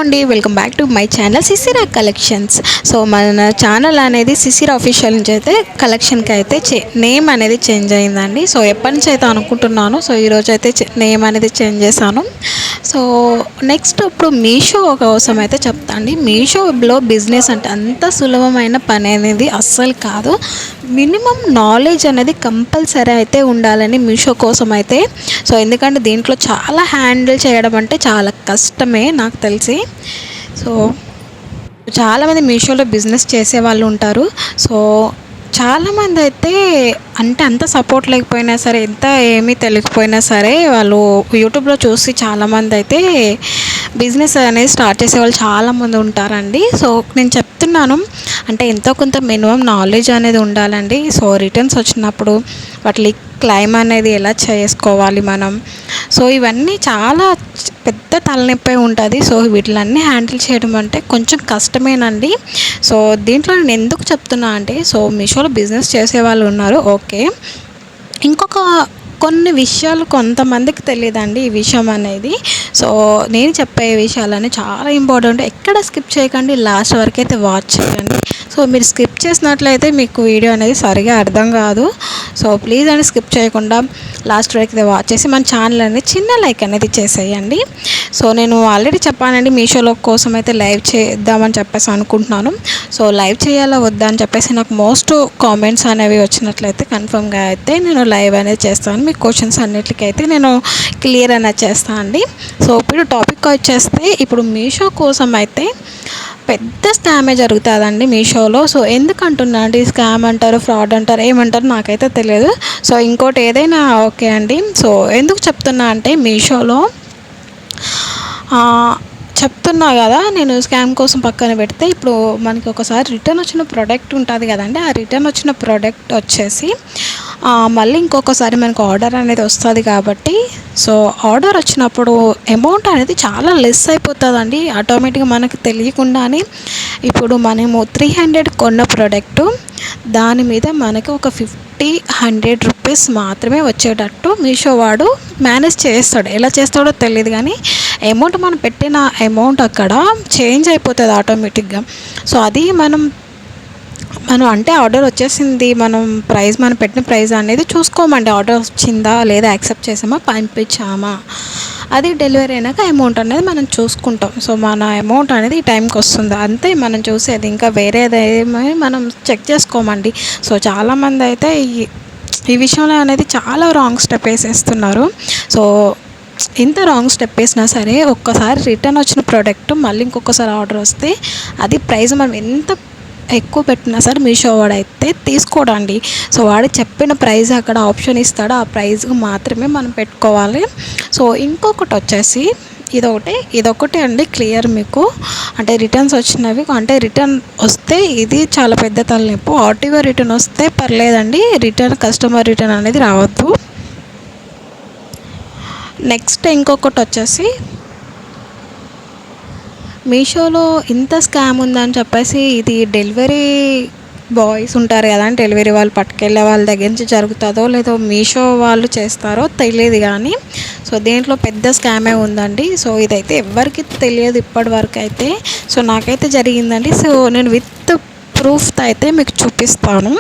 అండి, welcome back to my channel సిసిరా collections. So మన channel అనేది సిసిరా అఫీషియల్ నుంచి అయితే కలెక్షన్కి అయితే నేమ్ అనేది చేంజ్ అయిందండి. సో ఎప్పటి నుంచి అయితే అనుకుంటున్నాను. సో ఈరోజు అయితే నేమ్ అనేది చేంజ్ చేశాను. సో నెక్స్ట్ ఇప్పుడు మీషో కోసం అయితే చెప్తా అండి. మీషోలో బిజినెస్ అంటే అంత సులభమైన పని అనేది అస్సలు కాదు. మినిమం నాలెడ్జ్ అనేది కంపల్సరీ అయితే ఉండాలని మీషో కోసం అయితే. సో ఎందుకంటే దీంట్లో చాలా హ్యాండిల్ చేయడం అంటే చాలా కష్టమే నాకు తెలిసి. సో చాలామంది మీషోలో బిజినెస్ చేసే వాళ్ళు ఉంటారు. సో చాలామంది అయితే అంటే అంత సపోర్ట్ లేకపోయినా సరే, ఎంత ఏమీ తెలియకపోయినా సరే, వాళ్ళు యూట్యూబ్లో చూసి చాలామంది అయితే బిజినెస్ అనేది స్టార్ట్ చేసే వాళ్ళు చాలామంది ఉంటారండి. సో నేను చెప్తున్నాను, అంటే ఎంతో కొంత మినిమం నాలెడ్జ్ అనేది ఉండాలండి. సో రిటర్న్స్ వచ్చినప్పుడు వాటి క్లెయిమ్ అనేది ఎలా చేసుకోవాలి మనం, సో ఇవన్నీ చాలా పెద్ద తలనొప్పి ఉంటుంది. సో వీటిలన్నీ హ్యాండిల్ చేయడం అంటే కొంచెం కష్టమేనండి. సో దీంట్లో నేను ఎందుకు చెప్తున్నా అంటే, సో మీషోలో బిజినెస్ చేసే వాళ్ళు ఉన్నారు, ఓకే. ఇంకొక కొన్ని విషయాలు కొంతమందికి తెలియదండి ఈ విషయం అనేది. సో నేను చెప్పే విషయాలన్నీ చాలా ఇంపార్టెంట్. ఎక్కడ స్కిప్ చేయకండి, లాస్ట్ వరకు అయితే వాచ్ చేయండి. సో మీరు స్కిప్ చేసినట్లయితే మీకు వీడియో అనేది సరిగా అర్థం కాదు. సో ప్లీజ్ అని స్కిప్ చేయకుండా లాస్ట్ వరకు అయితే వాచ్ చేసి మన ఛానల్ అనేది చిన్న లైక్ అనేది చేసేయండి. సో నేను ఆల్రెడీ చెప్పానండి, మీషోలో కోసం అయితే లైవ్ చేద్దామని చెప్పేసి అనుకుంటున్నాను. సో లైవ్ చేయాలా వద్దా అని చెప్పేసి నాకు మోస్ట్ కామెంట్స్ అనేవి వచ్చినట్లయితే కన్ఫర్మ్గా అయితే నేను లైవ్ అనేది చేస్తాను. మీ క్వశ్చన్స్ అన్నిటికైతే నేను క్లియర్ అనేది చేస్తాను అండి. సో ఇప్పుడు టాపిక్ వచ్చేస్తే, ఇప్పుడు మీషో కోసం అయితే పెద్ద స్కామే జరుగుతుందండి మీషోలో. సో ఎందుకు అంటున్నా అండి, స్కామ్ అంటారు, ఫ్రాడ్ అంటారు, ఏమంటారు నాకైతే తెలియదు. సో ఇంకోటి ఏదైనా ఓకే అండి. సో ఎందుకు చెప్తున్నా అంటే, మీషోలో చెప్తున్నా కదా, నేను స్కామ్ కోసం పక్కన పెడితే, ఇప్పుడు మనకి ఒకసారి రిటర్న్ వచ్చిన ప్రోడక్ట్ ఉంటుంది కదండి, ఆ రిటర్న్ వచ్చిన ప్రోడక్ట్ వచ్చేసి మళ్ళీ ఇంకొకసారి మనకు ఆర్డర్ అనేది వస్తుంది కాబట్టి, సో ఆర్డర్ వచ్చినప్పుడు అమౌంట్ అనేది చాలా లెస్ అయిపోతుందండి ఆటోమేటిక్గా మనకు తెలియకుండానే. ఇప్పుడు మనము 300 కొన్న ప్రోడక్టు, దాని మీద మనకి ఒక 50-100 రూపీస్ మాత్రమే వచ్చేటట్టు మీషో వాడు మేనేజ్ చేస్తాడు. ఎలా చేస్తాడో తెలియదు కానీ అమౌంట్ మనం పెట్టిన అమౌంట్ అక్కడ చేంజ్ అయిపోతుంది ఆటోమేటిక్గా. సో అది మనం అంటే ఆర్డర్ వచ్చేసింది, మనం పెట్టిన ప్రైస్ అనేది చూసుకోమండి. ఆర్డర్ వచ్చిందా లేదా, యాక్సెప్ట్ చేసామా, పంపించామా, అది డెలివరీ అయినాక అమౌంట్ అనేది మనం చూసుకుంటాం. సో మన అమౌంట్ అనేది ఈ టైంకి వస్తుంది అంతే మనం చూసేది, ఇంకా వేరేదేమీ మనం చెక్ చేసుకోమండి. సో చాలామంది అయితే ఈ విషయంలో అనేది చాలా రాంగ్ స్టెప్ వేసేస్తున్నారు. సో ఇంత రాంగ్ స్టెప్ వేసినా సరే, ఒక్కసారి రిటర్న్ వచ్చిన ప్రోడక్ట్ మళ్ళీ ఇంకొకసారి ఆర్డర్ వస్తే అది ప్రైస్ మనం ఎంత ఎక్కువ పెట్టినా సరే మీషో వాడు అయితే తీసుకోడండి. సో వాడు చెప్పిన ప్రైస్ అక్కడ ఆప్షన్ ఇస్తాడు, ఆ ప్రైస్కి మాత్రమే మనం పెట్టుకోవాలి. సో ఇంకొకటి వచ్చేసి ఇదొకటి అండి క్లియర్ మీకు, అంటే రిటర్న్స్ వచ్చినవి, అంటే రిటర్న్ వస్తే ఇది చాలా పెద్ద తలనొప్పి. ఆర్టీఓ రిటర్న్ వస్తే పర్లేదండి, కస్టమర్ రిటర్న్ అనేది రావద్దు. నెక్స్ట్ ఇంకొకటి వచ్చేసి, మీషోలో ఇంత స్కామ్ ఉందని చెప్పేసి, ఇది డెలివరీ బాయ్స్ ఉంటారు కదా, డెలివరీ వాళ్ళు పట్టుకెళ్ళే వాళ్ళ దగ్గర నుంచి జరుగుతుందో లేదో మీషో వాళ్ళు చేస్తారో తెలియదు కానీ, సో దీంట్లో పెద్ద స్కామే ఉందండి. సో ఇదైతే ఎవరికి తెలియదు ఇప్పటి వరకు అయితే. సో నాకైతే జరిగిందండి. సో నేను విత్ ప్రూఫ్తో అయితే మీకు చూపిస్తాను.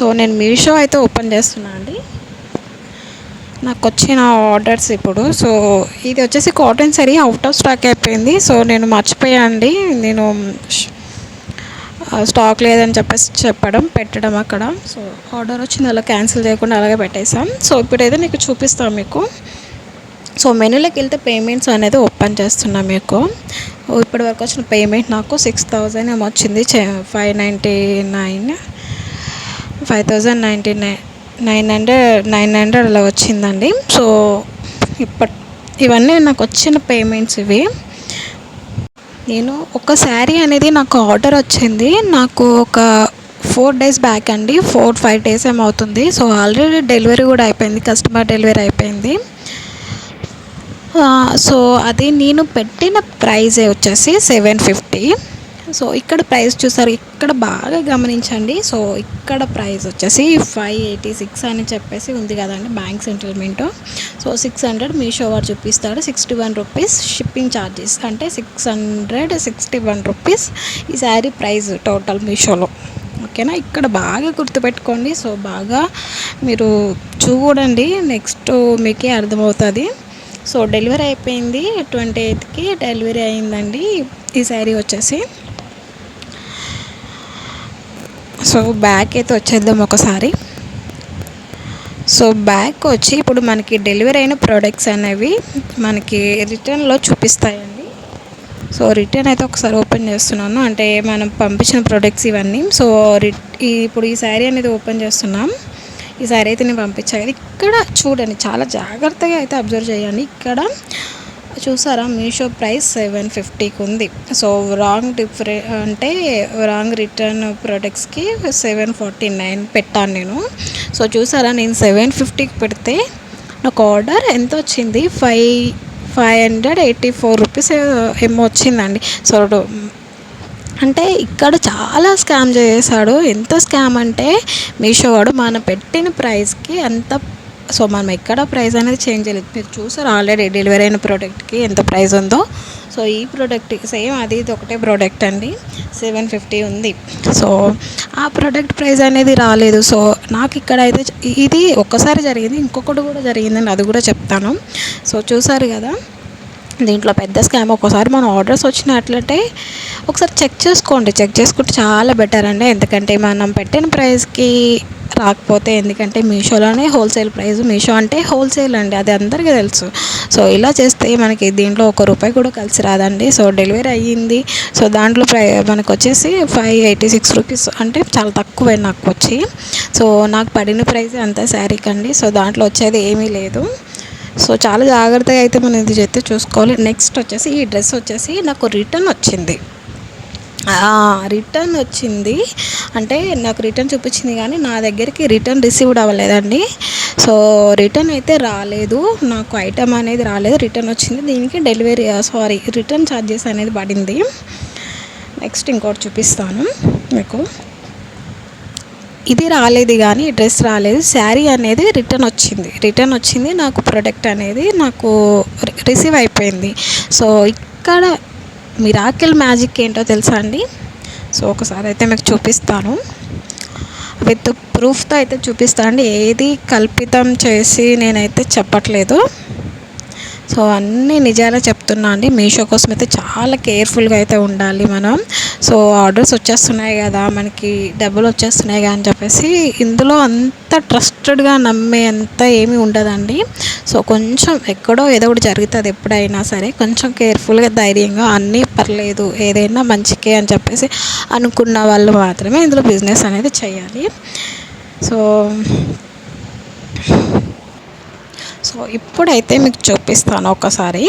సో నేను మీషో అయితే ఓపెన్ చేస్తున్నాను అండి, నాకు వచ్చిన ఆర్డర్స్ ఇప్పుడు. సో ఇది వచ్చేసి cotton sorry out of stock అయిపోయింది. సో నేను మర్చిపోయానండి, నేను స్టాక్ లేదని చెప్పేసి పెట్టడం అక్కడ. సో ఆర్డర్ వచ్చింది, అలా క్యాన్సిల్ చేయకుండా అలాగే పెట్టేసాం. సో ఇప్పుడైతే నీకు చూపిస్తాను మీకు. సో మెనూలోకి వెళ్తే పేమెంట్స్ అనేది ఓపెన్ చేస్తున్నా మీకు. ఇప్పటి వరకు వచ్చిన పేమెంట్ నాకు 6,000 ఏమో వచ్చింది, 5,900 అలా వచ్చిందండి. సో ఇవన్నీ నాకు వచ్చిన పేమెంట్స్ ఇవి. నేను ఒక శారీ అనేది నాకు ఆర్డర్ వచ్చింది, నాకు ఒక 4 days బ్యాక్ అండి, 4-5 days ఏమవుతుంది. సో ఆల్రెడీ డెలివరీ కూడా అయిపోయింది, కస్టమర్ డెలివరీ అయిపోయింది. సో అది నేను పెట్టిన ప్రైజే వచ్చేసి 750. సో ఇక్కడ ప్రైస్ చూసారు, ఇక్కడ బాగా గమనించండి. సో ఇక్కడ ప్రైస్ వచ్చేసి 586 అని చెప్పేసి ఉంది కదండి బ్యాంక్ సెటిల్మెంట్. సో 600 మీషో వాడు చూపిస్తాడు, 61 రూపీస్ షిప్పింగ్ ఛార్జెస్, అంటే 661 రూపీస్ ఈ శారీ ప్రైస్ టోటల్ మీషోలో. ఓకేనా, ఇక్కడ బాగా గుర్తుపెట్టుకోండి. సో బాగా మీరు చూడండి, నెక్స్ట్ మీకే అర్థమవుతుంది. సో డెలివరీ అయిపోయింది, 28కి డెలివరీ అయిందండి ఈ శారీ వచ్చేసి. సో బ్యాక్ అయితే వచ్చేద్దాం ఒకసారి. సో బ్యాక్ వచ్చి ఇప్పుడు మనకి డెలివరీ అయిన ప్రోడక్ట్స్ అనేవి మనకి రిటర్న్లో చూపిస్తాయండి. సో రిటర్న్ అయితే ఒకసారి ఓపెన్ చేస్తున్నాను, అంటే మనం పంపించిన ప్రోడక్ట్స్ ఇవన్నీ. సో ఇప్పుడు ఈ శారీ అనేది ఓపెన్ చేస్తున్నాం. ఈ శారీ అయితే నేను పంపించాను. ఇక్కడ చూడండి, చాలా జాగ్రత్తగా అయితే అబ్జర్వ్ చేయండి. ఇక్కడ చూసారా, మీషో ప్రైస్ 750కి ఉంది. సో అంటే రాంగ్ రిటర్న్ ప్రోడక్ట్స్కి 749 పెట్టాను నేను. సో చూసారా, నేను 750కి పెడితే నాకు ఆర్డర్ ఎంత వచ్చింది, 584 రూపీస్ ఏమో వచ్చిందండి. సో అంటే ఇక్కడ చాలా స్కామ్ చేశాడు. ఎంత స్కామ్ అంటే మీషో వాడు మనం పెట్టిన ప్రైస్కి అంత, సో మనం ఎక్కడ ప్రైస్ అనేది చేంజ్ చేయలేదు. మీరు చూసారు ఆల్రెడీ డెలివరీ అయిన ప్రోడక్ట్కి ఎంత ప్రైస్ ఉందో. సో ఈ ప్రోడక్ట్ సేమ్ అది ఇది ఒకటే ప్రోడక్ట్ అండి, 750 ఉంది. సో ఆ ప్రోడక్ట్ ప్రైస్ అనేది రాలేదు. సో నాకు ఇక్కడ అయితే ఇది ఒక్కసారి జరిగింది, ఇంకొకటి కూడా జరిగిందని అది కూడా చెప్తాను. సో చూసారు కదా, దీంట్లో పెద్ద స్కామ్. ఒక్కోసారి మన ఆర్డర్స్ వచ్చినట్లయితే ఒకసారి చెక్ చేసుకోండి, చెక్ చేసుకుంటే చాలా బెటర్ అండి. ఎందుకంటే మనం పెట్టిన ప్రైస్కి రాకపోతే, ఎందుకంటే మీషోలోనే హోల్సేల్ ప్రైస్, మీషో అంటే హోల్సేల్ అండి, అది అందరికీ తెలుసు. సో ఇలా చేస్తే మనకి దీంట్లో ₹1 కూడా కలిసి రాదండి. సో డెలివరీ అయ్యింది. సో దాంట్లో మనకు వచ్చేసి 586 రూపీస్, అంటే చాలా తక్కువే నాకు వచ్చి. సో నాకు పడిన ప్రైస్ అంత శారీకి అండి. సో దాంట్లో వచ్చేది ఏమీ లేదు. సో చాలా జాగ్రత్తగా అయితే మనం ఇది అయితే చూసుకోవాలి. నెక్స్ట్ వచ్చేసి ఈ డ్రెస్ వచ్చేసి నాకు రిటర్న్ వచ్చింది. అంటే నాకు రిటర్న్ చూపించింది, కానీ నా దగ్గరికి రిటర్న్ రిసీవ్డ్ అవ్వలేదండి. సో రిటర్న్ అయితే రాలేదు, నాకు ఐటమ్ అనేది రాలేదు, రిటర్న్ వచ్చింది. దీనికి రిటర్న్ ఛార్జెస్ అనేది పడింది. నెక్స్ట్ ఇంకోటి చూపిస్తాను మీకు. ఇది రాలేదు, కానీ డ్రెస్ రాలేదు, శారీ అనేది రిటర్న్ వచ్చింది. నాకు ప్రోడక్ట్ అనేది నాకు రిసీవ్ అయిపోయింది. సో ఇక్కడ మిరాకిల్ మ్యాజిక్ ఏంటో తెలుసా అండి? సో ఒకసారి అయితే మీకు చూపిస్తాను, విత్ ప్రూఫ్తో అయితే చూపిస్తాను అండి. ఏది కల్పితం చేసి నేనైతే చెప్పట్లేదు. సో అన్నీ నిజాలే చెప్తున్నా అండి. మీషో కోసం అయితే చాలా కేర్ఫుల్గా అయితే ఉండాలి మనం. సో ఆర్డర్స్ వచ్చేస్తున్నాయి కదా, మనకి డబ్బులు వచ్చేస్తున్నాయి కదా అని చెప్పేసి ఇందులో అంత ట్రస్టెడ్గా నమ్మే అంత ఏమీ ఉండదండి. సో కొంచెం ఎక్కడో ఏదో ఒకటి జరుగుతుంది ఎప్పుడైనా సరే, కొంచెం కేర్ఫుల్గా ధైర్యంగా అన్నీ పర్లేదు ఏదైనా మంచికే అని చెప్పేసి అనుకున్న వాళ్ళు మాత్రమే ఇందులో బిజినెస్ అనేది చేయాలి. సో ఇప్పుడైతే మీకు చూపిస్తాను ఒకసారి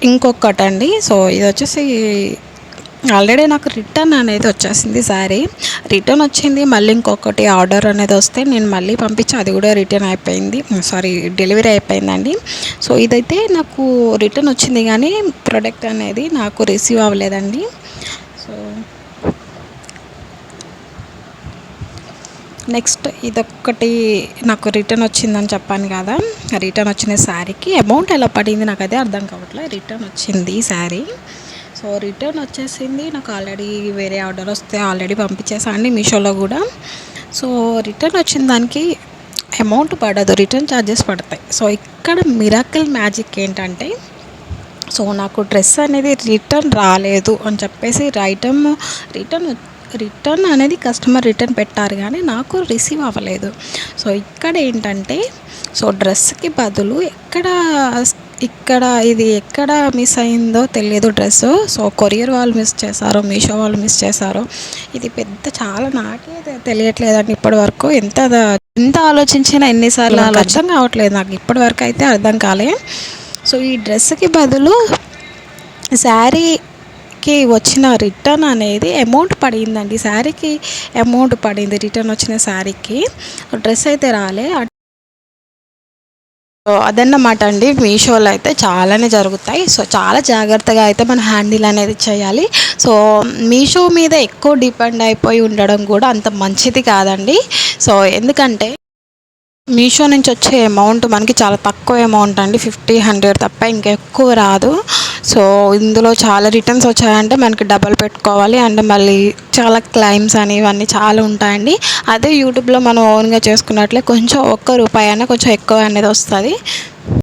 ఇంకొకటండి. సో ఇది వచ్చేసి ఆల్రెడీ నాకు రిటర్న్ అనేది వచ్చేసింది, శారీ రిటర్న్ వచ్చింది. మళ్ళీ ఇంకొకటి ఆర్డర్ అనేది వస్తే నేను మళ్ళీ పంపించి అది కూడా డెలివరీ అయిపోయిందండి. సో ఇదైతే నాకు రిటర్న్ వచ్చింది, కానీ ప్రోడక్ట్ అనేది నాకు రిసీవ్ అవ్వలేదండి. సో నెక్స్ట్ ఇదొక్కటి నాకు రిటర్న్ వచ్చిందని చెప్పాను కదా, రిటర్న్ వచ్చిన శారీకి అమౌంట్ ఎలా పడింది నాకు అదే అర్థం కావట్లేదు. రిటర్న్ వచ్చింది శారీ. సో రిటర్న్ వచ్చేసింది, నాకు ఆల్రెడీ వేరే ఆర్డర్ వస్తే ఆల్రెడీ పంపించేసా అండి మీషోలో కూడా. సో రిటర్న్ వచ్చిన దానికి అమౌంట్ పడదు, రిటర్న్ ఛార్జెస్ పడతాయి. సో ఇక్కడ మిరాకిల్ మ్యాజిక్ ఏంటంటే, సో నాకు డ్రెస్ అనేది రిటర్న్ రాలేదు అని చెప్పేసి రిటర్న్ అనేది కస్టమర్ రిటర్న్ పెట్టారు, కానీ నాకు రిసీవ్ అవ్వలేదు. సో ఇక్కడ ఏంటంటే, సో డ్రెస్కి బదులు ఇక్కడ ఇది ఎక్కడ మిస్ అయిందో తెలియదు డ్రెస్. సో కొరియర్ వాళ్ళు మిస్ చేశారో, మీషో వాళ్ళు మిస్ చేశారో, ఇది చాలా నాకే తెలియట్లేదండి ఇప్పటి వరకు. ఎంత ఆలోచించినా ఎన్నిసార్లు అర్థం కావట్లేదు నాకు ఇప్పటి వరకు అయితే అర్థం కాలే. సో ఈ డ్రెస్కి బదులు శారీకి వచ్చిన రిటర్న్ అనేది అమౌంట్ పడిందండి, శారీకి అమౌంట్ పడింది రిటర్న్ వచ్చిన శారీకి, డ్రెస్ అయితే రాలే. సో అదన్నమాట అండి, మీషోలో అయితే చాలానే జరుగుతాయి. సో చాలా జాగ్రత్తగా అయితే మనం హ్యాండిల్ అనేది చేయాలి. సో మీషో మీద ఎక్కువ డిపెండ్ అయిపోయి ఉండడం కూడా అంత మంచిది కాదండి. సో ఎందుకంటే మీషో నుంచి వచ్చే అమౌంట్ మనకి చాలా తక్కువ అమౌంట్ అండి, 50-100 తప్ప ఇంకెక్కువ రాదు. సో ఇందులో చాలా రిటర్న్స్ వచ్చాయంటే మనకి డబల్ పెట్టుకోవాలి, అండ్ మళ్ళీ చాలా క్లైమ్స్ అని ఇవన్నీ చాలా ఉంటాయండి. అదే యూట్యూబ్లో మనం ఓన్గా చేసుకున్నట్లే కొంచెం ఒక్క రూపాయి అయినా కొంచెం ఎక్కువ అనేది వస్తుంది.